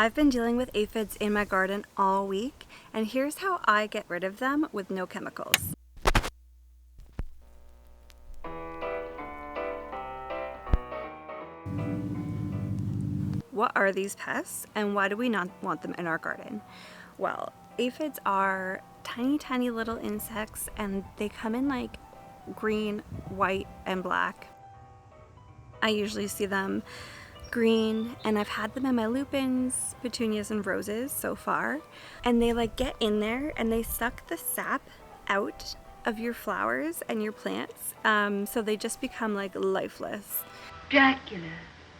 I've been dealing with aphids in my garden all week, and here's how I get rid of them with no chemicals. What are these pests and why do we not want them in our garden? Well, aphids are tiny little insects and they come in like green, white, and black. I usually see them green, and I've had them in my lupins, petunias, and roses so far. And they like get in there and they suck the sap out of your flowers and your plants, so they just become like lifeless. Dracula.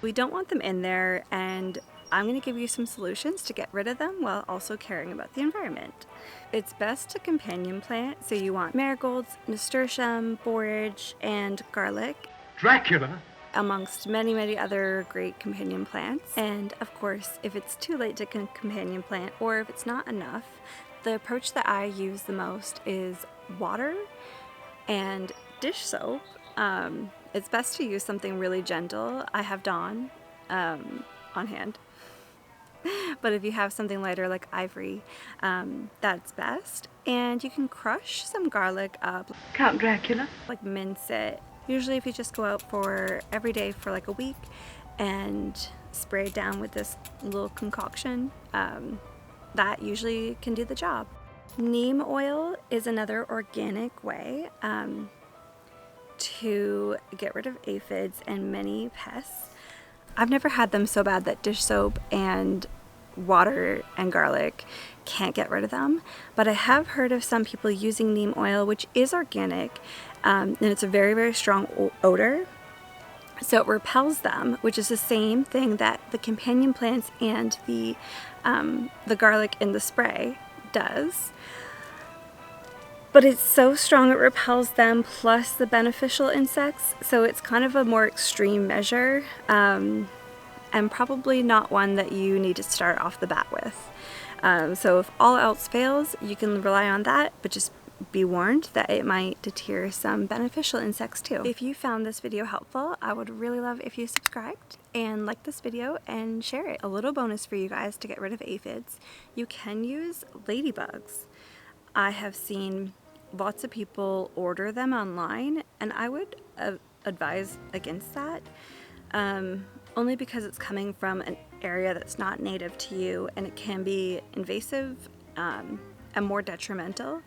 We don't want them in there, and I'm going to give you some solutions to get rid of them while also caring about the environment. It's best to companion plant, so you want marigolds, nasturtium, borage, and garlic. Dracula? Amongst many other great companion plants. And of course, if it's too late to companion plant, or if it's not enough, the approach that I use the most is water and dish soap. It's best to use something really gentle. I have Dawn on hand. But if you have something lighter like ivory, that's best. And you can crush some garlic up. Count Dracula? Like mince it. Usually if you just go out for every day for like a week and spray it down with this little concoction, that usually can do the job. Neem oil is another organic way to get rid of aphids and many pests. I've never had them so bad that dish soap and water and garlic can't get rid of them, but I have heard of some people using neem oil, which is organic, and it's a very strong odor, so it repels them, which is the same thing that the companion plants and the garlic in the spray does. But it's so strong it repels them plus the beneficial insects, so it's kind of a more extreme measure, and probably not one that you need to start off the bat with. So if all else fails, you can rely on that, but just be warned that it might deter some beneficial insects too. If you found this video helpful, I would really love if you subscribed and liked this video and share it. A little bonus for you guys to get rid of aphids: you can use ladybugs. I have seen lots of people order them online, and I would advise against that, only because it's coming from an area that's not native to you, and it can be invasive and more detrimental.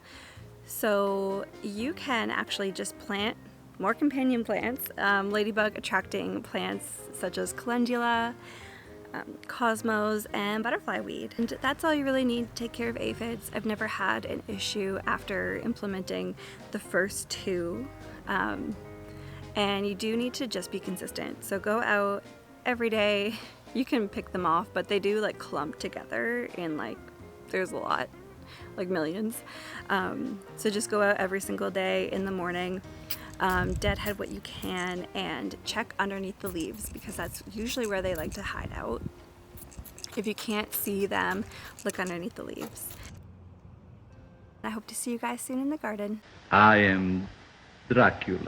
So you can actually just plant more companion plants, ladybug attracting plants such as calendula, cosmos, and butterfly weed. And that's all you really need to take care of aphids. I've never had an issue after implementing the first two, and you do need to just be consistent. So go out every day. You can pick them off, but they do like clump together in like, there's a lot, like millions. So just go out every single day in the morning, deadhead what you can, and check underneath the leaves, because that's usually where they like to hide out. If you can't see them, look underneath the leaves. I hope to see you guys soon in the garden. I am Dracula.